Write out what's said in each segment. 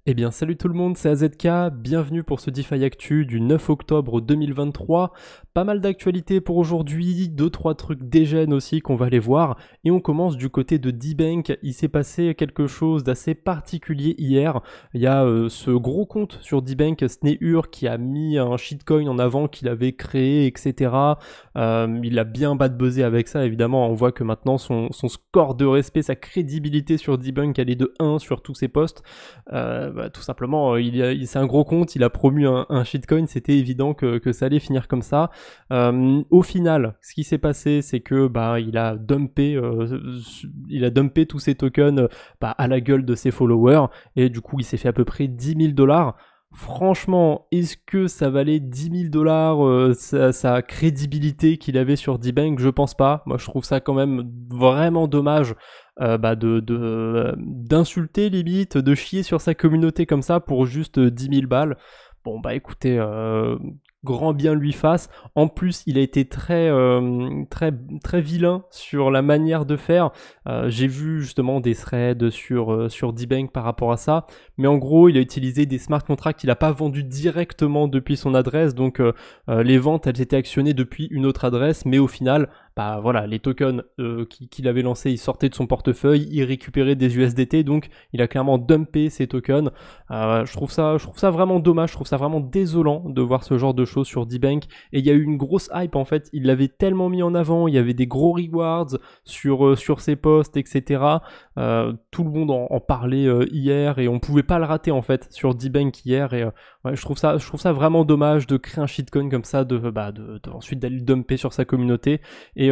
Eh bien salut tout le monde, c'est AZK, bienvenue pour ce DeFi Actu du 9 octobre 2023. Pas mal d'actualités pour aujourd'hui, 2-3 trucs dégènes aussi qu'on va aller voir. Et on commence du côté de D-Bank, il s'est passé quelque chose d'assez particulier hier. Il y a ce gros compte sur D-Bank, Sneur, qui a mis un shitcoin en avant qu'il avait créé, etc. Il a bien bad buzzé avec ça, évidemment. On voit que maintenant son score de respect, sa crédibilité sur D-Bank, elle est de 1 sur tous ses posts. Tout simplement, c'est un gros compte, il a promu un shitcoin, c'était évident que ça allait finir comme ça. Au final, ce qui s'est passé, c'est que il a dumpé tous ses tokens à la gueule de ses followers, et du coup, il s'est fait à peu près 10 000 dollars. Franchement, est-ce que ça valait 10 000 dollars sa crédibilité qu'il avait sur D-Bank? Je pense pas. Moi, je trouve ça quand même vraiment dommage d'insulter limite, de chier sur sa communauté comme ça pour juste 10 000 balles. Bon bah écoutez, grand bien lui fasse. En plus, il a été très vilain sur la manière de faire. J'ai vu justement des threads sur D-Bank par rapport à ça, mais en gros, il a utilisé des smart contracts qu'il n'a pas vendus directement depuis son adresse, donc les ventes elles étaient actionnées depuis une autre adresse, mais au final, voilà, les tokens qu'il avait lancés, ils sortaient de son portefeuille, il récupérait des USDT, donc il a clairement dumpé ces tokens. Je trouve ça vraiment dommage, je trouve ça vraiment désolant de voir ce genre de choses sur D-Bank. Et il y a eu une grosse hype en fait, il l'avait tellement mis en avant, il y avait des gros rewards sur ses posts, etc. Tout le monde en parlait hier et on pouvait pas le rater en fait sur D-Bank hier. Et ouais, je trouve ça vraiment dommage de créer un shitcoin comme ça, ensuite d'aller le dumper sur sa communauté. Et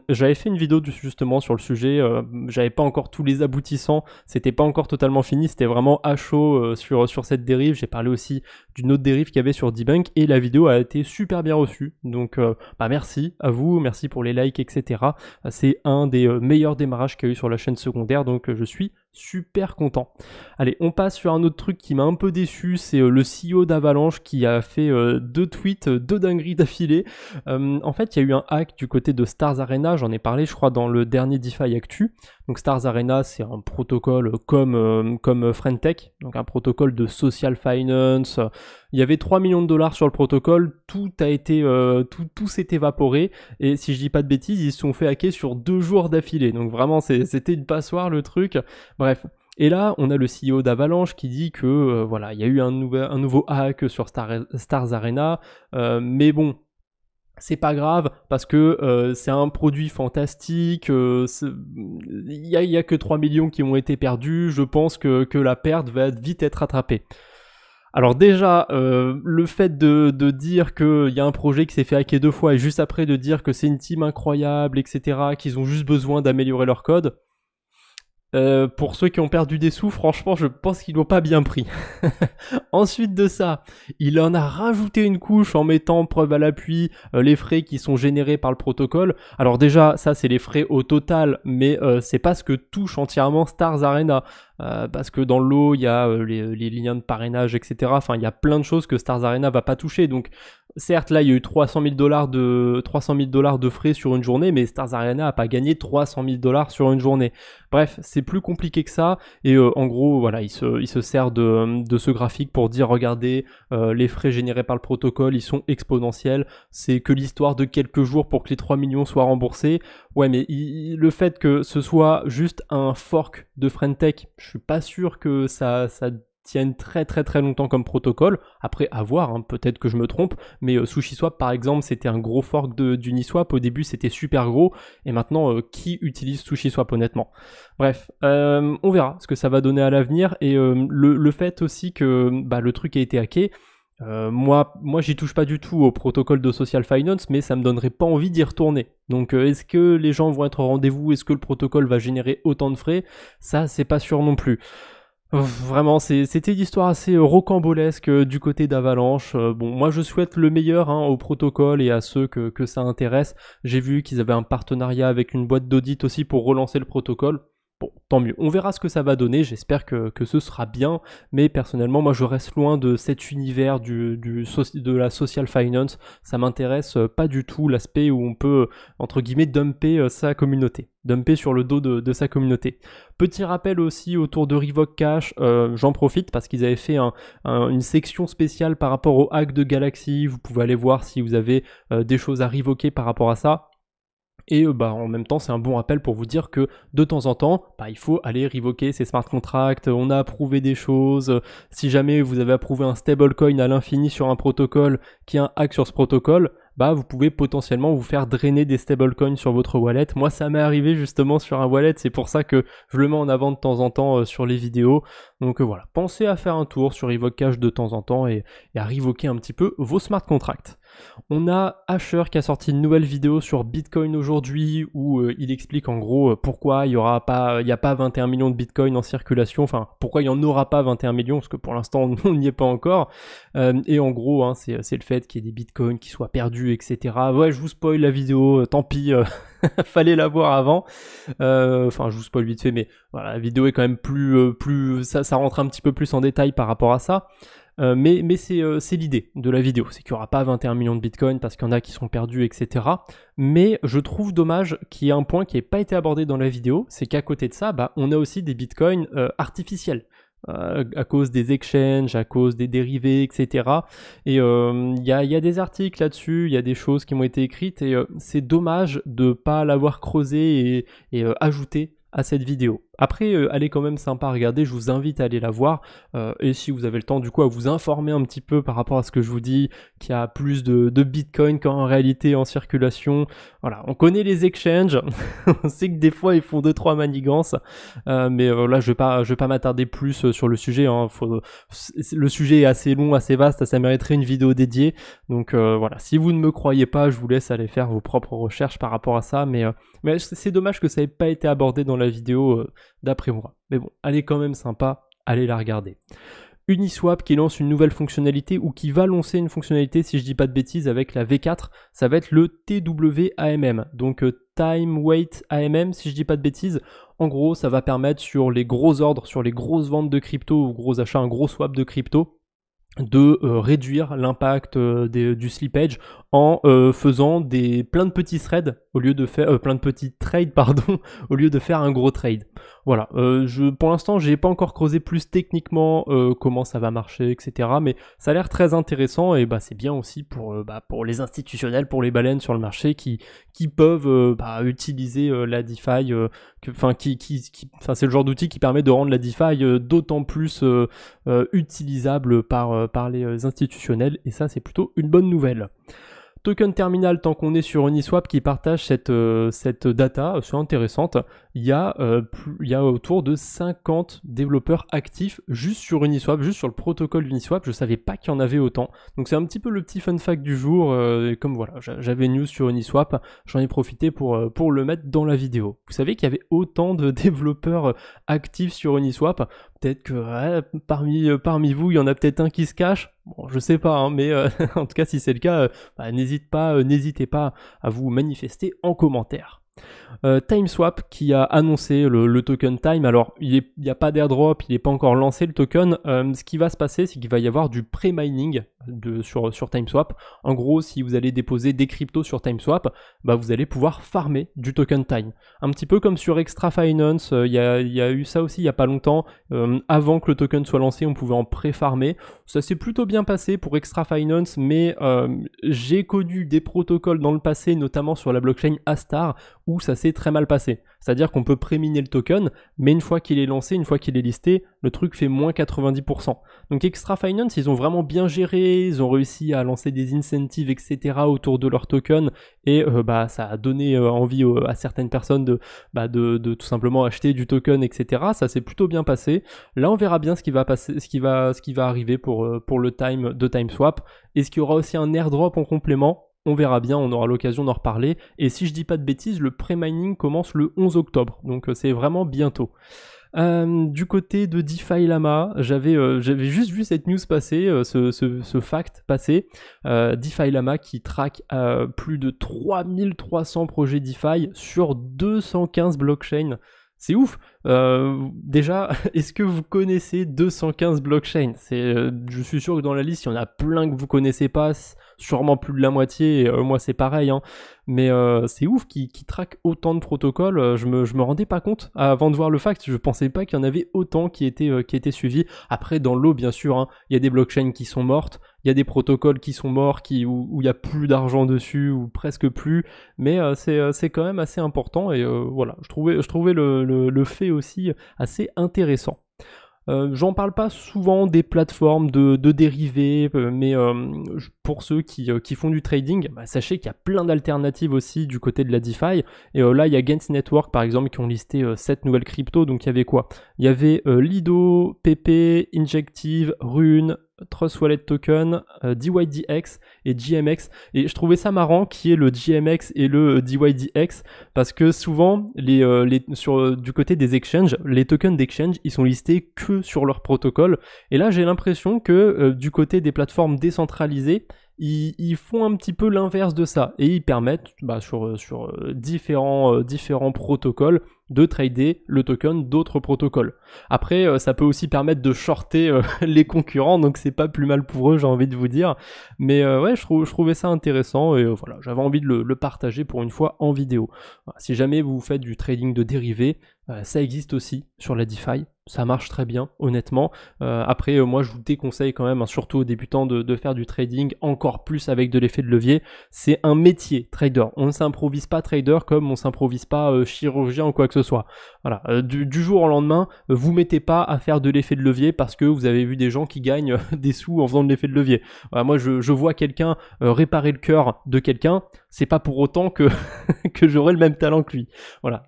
j'avais fait une vidéo justement sur le sujet, j'avais pas encore tous les aboutissants, c'était pas encore totalement fini, c'était vraiment à chaud sur cette dérive. J'ai parlé aussi d'une autre dérive qu'il y avait sur D-Bank et la vidéo a été super bien reçue. Donc merci à vous, merci pour les likes, etc. C'est un des meilleurs démarrages qu'il y a eu sur la chaîne secondaire, donc je suis super content. Allez, on passe sur un autre truc qui m'a un peu déçu, c'est le CEO d'Avalanche qui a fait 2 tweets, 2 dingueries d'affilée. En fait, il y a eu un hack du côté de Stars Arena, j'en ai parlé je crois dans le dernier DeFi Actu. Donc Stars Arena, c'est un protocole comme Friendtech, donc un protocole de social finance. Il y avait 3 millions de dollars sur le protocole, tout s'est évaporé, et si je dis pas de bêtises, ils se sont fait hacker sur 2 jours d'affilée. Donc vraiment, c'était une passoire le truc. Bref. Et là, on a le CEO d'Avalanche qui dit que voilà, il y a eu un nouveau hack sur Stars Arena, mais bon, c'est pas grave parce que c'est un produit fantastique, il y a que 3 millions qui ont été perdus, je pense que la perte va vite être rattrapée. Alors déjà, le fait de dire qu'il y a un projet qui s'est fait hacker 2 fois et juste après de dire que c'est une team incroyable, etc., qu'ils ont juste besoin d'améliorer leur code, pour ceux qui ont perdu des sous, franchement, je pense qu'ils l'ont pas bien pris. Ensuite de ça, il en a rajouté une couche en mettant preuve à l'appui les frais qui sont générés par le protocole. Alors déjà, ça c'est les frais au total, mais c'est pas ce que touche entièrement Stars Arena. Parce que dans l'eau, il y a les liens de parrainage, etc. Enfin, il y a plein de choses que Stars Arena va pas toucher. Donc, certes, là, il y a eu 300 000 dollars de frais sur une journée, mais Stars Arena a pas gagné 300 000 dollars sur une journée. Bref, c'est plus compliqué que ça. Et en gros, voilà, il se sert de ce graphique pour dire, regardez, les frais générés par le protocole, ils sont exponentiels. C'est que l'histoire de quelques jours pour que les 3 millions soient remboursés. Ouais, mais le fait que ce soit juste un fork de Friendtech, je suis pas sûr que ça tienne très longtemps comme protocole. Après, à voir, hein, peut-être que je me trompe, mais SushiSwap par exemple, c'était un gros fork d'Uniswap. Au début, c'était super gros, et maintenant, qui utilise SushiSwap honnêtement? Bref, on verra ce que ça va donner à l'avenir, et le fait aussi que le truc a été hacké. Moi j'y touche pas du tout au protocole de social finance, mais ça me donnerait pas envie d'y retourner. Donc est-ce que les gens vont être au rendez-vous? Est-ce que le protocole va générer autant de frais? Ça, c'est pas sûr non plus. Vraiment, c'était une histoire assez rocambolesque du côté d'Avalanche. Bon, moi je souhaite le meilleur au protocole et à ceux que ça intéresse. J'ai vu qu'ils avaient un partenariat avec une boîte d'audit aussi pour relancer le protocole. Bon, tant mieux. On verra ce que ça va donner, j'espère que ce sera bien, mais personnellement, moi je reste loin de cet univers de la social finance. Ça m'intéresse pas du tout, l'aspect où on peut, entre guillemets, dumper sa communauté, dumper sur le dos de sa communauté. Petit rappel aussi autour de Revoke Cash, j'en profite parce qu'ils avaient fait une section spéciale par rapport au hack de Galaxy. Vous pouvez aller voir si vous avez des choses à revoker par rapport à ça. Et en même temps, c'est un bon rappel pour vous dire que de temps en temps, il faut aller revoker ces smart contracts. On a approuvé des choses. Si jamais vous avez approuvé un stablecoin à l'infini sur un protocole qui a un hack sur ce protocole, vous pouvez potentiellement vous faire drainer des stablecoins sur votre wallet. Moi, ça m'est arrivé justement sur un wallet. C'est pour ça que je le mets en avant de temps en temps sur les vidéos. Donc voilà, pensez à faire un tour sur Revoke Cash de temps en temps et à revoker un petit peu vos smart contracts. On a Asher qui a sorti une nouvelle vidéo sur Bitcoin aujourd'hui où il explique en gros pourquoi il n'y a pas 21 millions de Bitcoin en circulation, enfin pourquoi il n'y en aura pas 21 millions, parce que pour l'instant on n'y est pas encore. Et en gros, c'est le fait qu'il y ait des Bitcoins qui soient perdus, etc. Ouais, je vous spoil la vidéo, tant pis, fallait la voir avant. Enfin, je vous spoil vite fait, mais voilà, la vidéo est quand même plus ça rentre un petit peu plus en détail par rapport à ça. Mais c'est l'idée de la vidéo, c'est qu'il n'y aura pas 21 millions de bitcoins parce qu'il y en a qui sont perdus, etc. Mais je trouve dommage qu'il y ait un point qui n'ait pas été abordé dans la vidéo, c'est qu'à côté de ça, on a aussi des bitcoins artificiels. À cause des exchanges, à cause des dérivés, etc. Et il y a des articles là-dessus, il y a des choses qui m'ont été écrites et c'est dommage de ne pas l'avoir creusé et ajouté à cette vidéo. Après, elle est quand même sympa à regarder, je vous invite à aller la voir, et si vous avez le temps du coup à vous informer un petit peu par rapport à ce que je vous dis, qu'il y a plus de Bitcoin qu'en réalité en circulation. Voilà, on connaît les exchanges, on sait que des fois ils font 2-3 manigances, mais là je vais pas m'attarder plus sur le sujet, hein. Le sujet est assez long, assez vaste, ça mériterait une vidéo dédiée, donc voilà, si vous ne me croyez pas, je vous laisse aller faire vos propres recherches par rapport à ça, mais c'est dommage que ça n'ait pas été abordé dans la vidéo d'après moi. Mais bon, elle est quand même sympa, allez la regarder. Uniswap qui lance une nouvelle fonctionnalité ou qui va lancer une fonctionnalité, si je dis pas de bêtises, avec la V4, ça va être le TWAMM, donc Time Weight AMM, si je dis pas de bêtises. En gros, ça va permettre sur les gros ordres, sur les grosses ventes de crypto ou gros achats, un gros swap de crypto, de réduire l'impact du slippage en faisant plein de petits threads au lieu de faire plein de petits trades pardon au lieu de faire un gros trade. Voilà, pour l'instant j'ai pas encore creusé plus techniquement comment ça va marcher, etc. Mais ça a l'air très intéressant et c'est bien aussi pour les institutionnels, pour les baleines sur le marché qui peuvent utiliser la DeFi, c'est le genre d'outil qui permet de rendre la DeFi d'autant plus utilisable par les institutionnels, et ça c'est plutôt une bonne nouvelle. Token Terminal, tant qu'on est sur Uniswap qui partage cette data, c'est intéressante. Il y a autour de 50 développeurs actifs juste sur Uniswap, juste sur le protocole Uniswap. Je savais pas qu'il y en avait autant. Donc c'est un petit peu le petit fun fact du jour. Et comme voilà, j'avais une news sur Uniswap, j'en ai profité pour le mettre dans la vidéo. Vous savez qu'il y avait autant de développeurs actifs sur Uniswap. Peut-être que parmi vous, il y en a peut-être un qui se cache. Bon, je sais pas, hein, mais en tout cas, si c'est le cas, n'hésitez pas à vous manifester en commentaire. TimeSwap qui a annoncé le token Time. Alors il n'y a pas d'airdrop, il n'est pas encore lancé le token. Ce qui va se passer, c'est qu'il va y avoir du pré-mining sur TimeSwap. En gros, si vous allez déposer des cryptos sur TimeSwap, vous allez pouvoir farmer du token Time. Un petit peu comme sur Extra Finance, il y a eu ça aussi il n'y a pas longtemps. Avant que le token soit lancé, on pouvait en pré-farmer. Ça s'est plutôt bien passé pour Extra Finance, mais j'ai connu des protocoles dans le passé, notamment sur la blockchain Astar, où ça s'est très mal passé. C'est-à-dire qu'on peut préminer le token, mais une fois qu'il est lancé, une fois qu'il est listé, le truc fait moins 90%. Donc Extra Finance, ils ont vraiment bien géré, ils ont réussi à lancer des incentives, etc. autour de leur token, et ça a donné envie à certaines personnes de tout simplement acheter du token, etc. Ça s'est plutôt bien passé. Là, on verra bien ce qui va arriver pour le time de TimeSwap. Est-ce qu'il y aura aussi un airdrop en complément ? On verra bien, on aura l'occasion d'en reparler. Et si je dis pas de bêtises, le pré-mining commence le 11 octobre. Donc c'est vraiment bientôt. Du côté de DeFi Lama, j'avais juste vu cette news passer, ce fact passer. DeFi Lama qui traque plus de 3300 projets DeFi sur 215 blockchains. C'est ouf, Déjà, est-ce que vous connaissez 215 blockchains? Je suis sûr que dans la liste, il y en a plein que vous connaissez pas, sûrement plus de la moitié, et moi c'est pareil, hein. Mais c'est ouf qui traque autant de protocoles, je me rendais pas compte avant de voir le fact, je pensais pas qu'il y en avait autant qui étaient suivis. Après, dans l'eau, bien sûr, hein, il y a des blockchains qui sont mortes, il y a des protocoles qui sont morts, où il y a plus d'argent dessus, ou presque plus, mais c'est quand même assez important, et voilà, je trouvais le fait aussi assez intéressant. J'en parle pas souvent des plateformes de dérivés, mais pour ceux qui font du trading, bah, sachez qu'il y a plein d'alternatives aussi du côté de la DeFi. Et là, il y a Gains Network par exemple qui ont listé 7 nouvelles cryptos. Donc il y avait quoi? Il y avait Lido, PP, Injective, Rune, Trust Wallet Token, DYDX et GMX. Et je trouvais ça marrant qui est le GMX et le DYDX parce que souvent du côté des exchanges, les tokens d'exchange ils sont listés que sur leur protocole. Et là j'ai l'impression que du côté des plateformes décentralisées, ils font un petit peu l'inverse de ça et ils permettent sur différents protocoles de trader le token d'autres protocoles. Après, ça peut aussi permettre de shorter les concurrents, donc c'est pas plus mal pour eux, j'ai envie de vous dire. Mais ouais, je trouvais ça intéressant et voilà, j'avais envie de le partager pour une fois en vidéo. Voilà, si jamais vous faites du trading de dérivés, ça existe aussi sur la DeFi. Ça marche très bien, honnêtement. Après, moi, je vous déconseille quand même, hein, surtout aux débutants, de faire du trading, encore plus avec de l'effet de levier. C'est un métier, trader. On ne s'improvise pas trader comme on s'improvise pas chirurgien ou quoi que ce soit. Voilà. Du jour au lendemain, vous mettez pas à faire de l'effet de levier parce que vous avez vu des gens qui gagnent des sous en faisant de l'effet de levier. Voilà, moi, je vois quelqu'un réparer le cœur de quelqu'un, c'est pas pour autant que que j'aurai le même talent que lui. Voilà.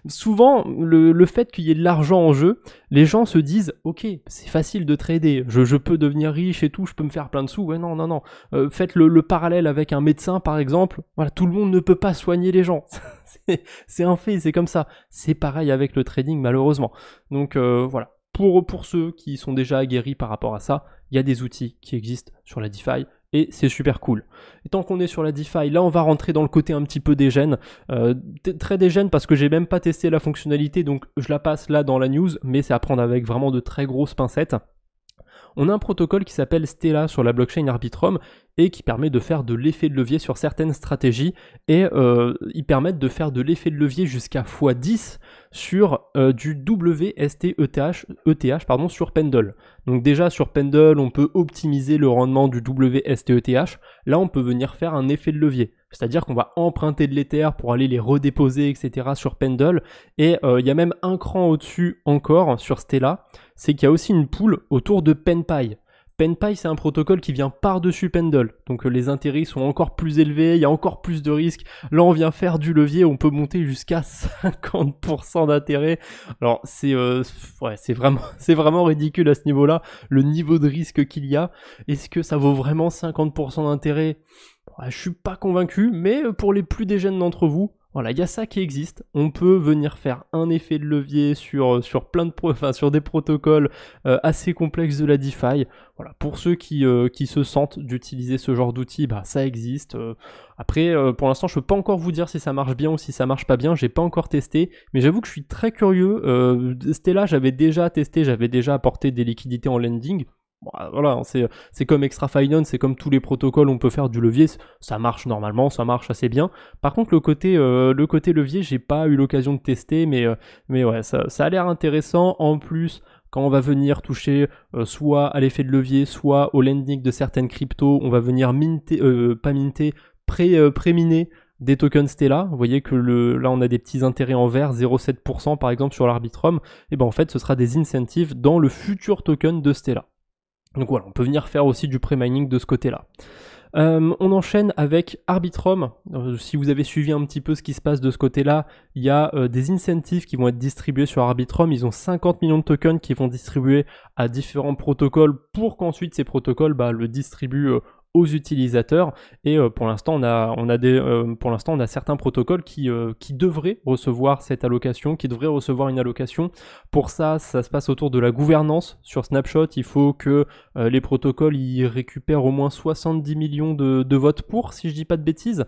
Souvent, le fait qu'il y ait de l'argent en jeu, les gens se disent ok, c'est facile de trader, je peux devenir riche et tout, je peux me faire plein de sous. Ouais, non. Faites le parallèle avec un médecin par exemple. Voilà, tout le monde ne peut pas soigner les gens. C'est un fait, c'est comme ça. C'est pareil avec le trading malheureusement. Donc voilà. Pour ceux qui sont déjà aguerris par rapport à ça, il y a des outils qui existent sur la DeFi. Et c'est super cool. Et tant qu'on est sur la DeFi, là on va rentrer dans le côté un petit peu dégène. Très dégène parce que j'ai même pas testé la fonctionnalité, donc je la passe là dans la news, mais c'est à prendre avec vraiment de très grosses pincettes. On a un protocole qui s'appelle Stellar sur la blockchain Arbitrum et qui permet de faire de l'effet de levier sur certaines stratégies et ils permettent de faire de l'effet de levier jusqu'à x10 sur du WST-ETH sur Pendle. Donc déjà sur Pendle, on peut optimiser le rendement du WST-ETH. Là, on peut venir faire un effet de levier. C'est-à-dire qu'on va emprunter de l'Ether pour aller les redéposer, etc. sur Pendle. Et il y a même un cran au-dessus encore sur Stellar, c'est qu'il y a aussi une pool autour de PenPy. PenPy, c'est un protocole qui vient par-dessus Pendle. Donc les intérêts sont encore plus élevés, il y a encore plus de risques. Là, on vient faire du levier, on peut monter jusqu'à 50% d'intérêt. Alors, c'est vraiment ridicule à ce niveau-là, le niveau de risque qu'il y a. Est-ce que ça vaut vraiment 50% d'intérêt ? Je suis pas convaincu, mais pour les plus dégènes d'entre vous, voilà, il y a ça qui existe. On peut venir faire un effet de levier sur sur des protocoles assez complexes de la DeFi. Voilà, pour ceux qui se sentent d'utiliser ce genre d'outils, bah ça existe. Après, pour l'instant, je peux pas encore vous dire si ça marche bien ou si ça marche pas bien. J'ai pas encore testé, mais j'avoue que je suis très curieux. Stellar, j'avais déjà testé, j'avais déjà apporté des liquidités en lending. Bon, voilà, c'est comme Extra Finance, c'est comme tous les protocoles, on peut faire du levier, ça marche normalement, ça marche assez bien. Par contre, le côté levier, j'ai pas eu l'occasion de tester, mais ouais, ça a l'air intéressant. En plus, quand on va venir toucher soit à l'effet de levier, soit au lending de certaines cryptos, on va venir pré-miner des tokens Stellar. Vous voyez que là on a des petits intérêts en vert, 0,7% par exemple sur l'Arbitrum, et ben en fait ce sera des incentives dans le futur token de Stellar. Donc voilà, on peut venir faire aussi du pré-mining de ce côté-là. On enchaîne avec Arbitrum. Si vous avez suivi un petit peu ce qui se passe de ce côté-là, il y a des incentives qui vont être distribués sur Arbitrum. Ils ont 50 millions de tokens qui vont distribuer à différents protocoles pour qu'ensuite ces protocoles le distribuent aux utilisateurs. Et pour l'instant, on a certains protocoles qui devraient recevoir cette allocation, qui devraient recevoir une allocation. Pour ça, ça se passe autour de la gouvernance. Sur Snapshot, il faut que les protocoles y récupèrent au moins 70 millions de votes pour, si je dis pas de bêtises.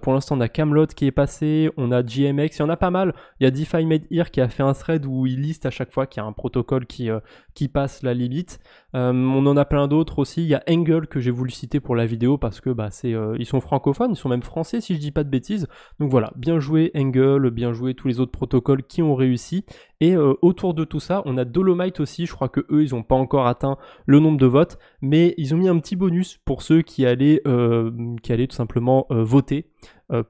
Pour l'instant, on a Camelot qui est passé, on a GMX, il y en a pas mal. Il y a DeFi Made Here qui a fait un thread où il liste à chaque fois qu'il y a un protocole qui passe la limite. On en a plein d'autres aussi. Il y a Angle que j'ai voulu citer pour la vidéo parce que ils sont francophones, ils sont même français si je dis pas de bêtises. Donc voilà, bien joué Angle, bien joué tous les autres protocoles qui ont réussi. Et autour de tout ça, on a Dolomite aussi. Je crois que eux, ils n'ont pas encore atteint le nombre de votes, mais ils ont mis un petit bonus pour ceux qui allaient tout simplement voter.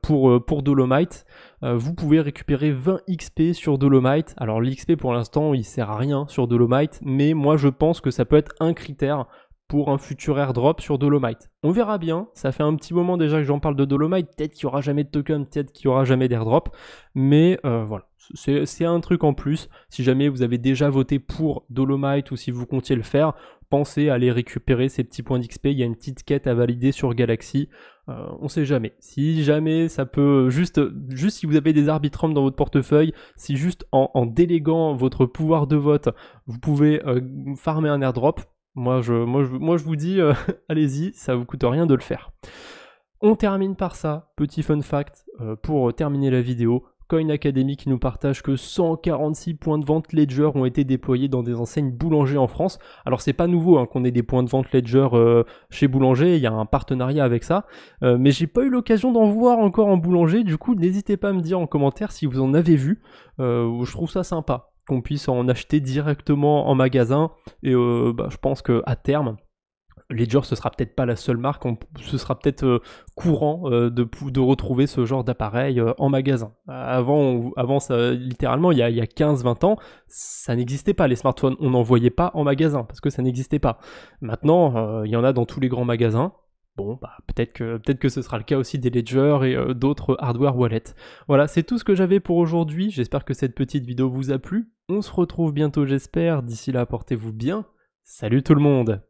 Pour Dolomite, vous pouvez récupérer 20 XP sur Dolomite. Alors l'XP pour l'instant il sert à rien sur Dolomite, mais moi je pense que ça peut être un critère pour un futur airdrop sur Dolomite. On verra bien, ça fait un petit moment déjà que j'en parle de Dolomite, peut-être qu'il n'y aura jamais de token, peut-être qu'il n'y aura jamais d'airdrop, mais voilà, c'est un truc en plus. Si jamais vous avez déjà voté pour Dolomite ou si vous comptiez le faire, pensez à aller récupérer ces petits points d'XP, il y a une petite quête à valider sur Galaxy. On sait jamais. Si jamais ça peut juste si vous avez des Arbitrum dans votre portefeuille, si juste en déléguant votre pouvoir de vote, vous pouvez farmer un airdrop, moi je vous dis allez-y, ça vous coûte rien de le faire. On termine par ça, petit fun fact pour terminer la vidéo. Coin Academy qui nous partage que 146 points de vente Ledger ont été déployés dans des enseignes Boulanger en France. Alors c'est pas nouveau qu'on ait des points de vente Ledger chez Boulanger, il y a un partenariat avec ça, mais j'ai pas eu l'occasion d'en voir encore en Boulanger, du coup n'hésitez pas à me dire en commentaire si vous en avez vu, je trouve ça sympa qu'on puisse en acheter directement en magasin, et je pense qu'à terme, Ledger, ce sera peut-être pas la seule marque, ce sera peut-être courant de retrouver ce genre d'appareil en magasin. Avant ça, littéralement, il y a 15-20 ans, ça n'existait pas, les smartphones. On n'en voyait pas en magasin, parce que ça n'existait pas. Maintenant, il y en a dans tous les grands magasins. Bon, peut-être que ce sera le cas aussi des Ledger et d'autres hardware wallets. Voilà, c'est tout ce que j'avais pour aujourd'hui. J'espère que cette petite vidéo vous a plu. On se retrouve bientôt, j'espère. D'ici là, portez-vous bien. Salut tout le monde!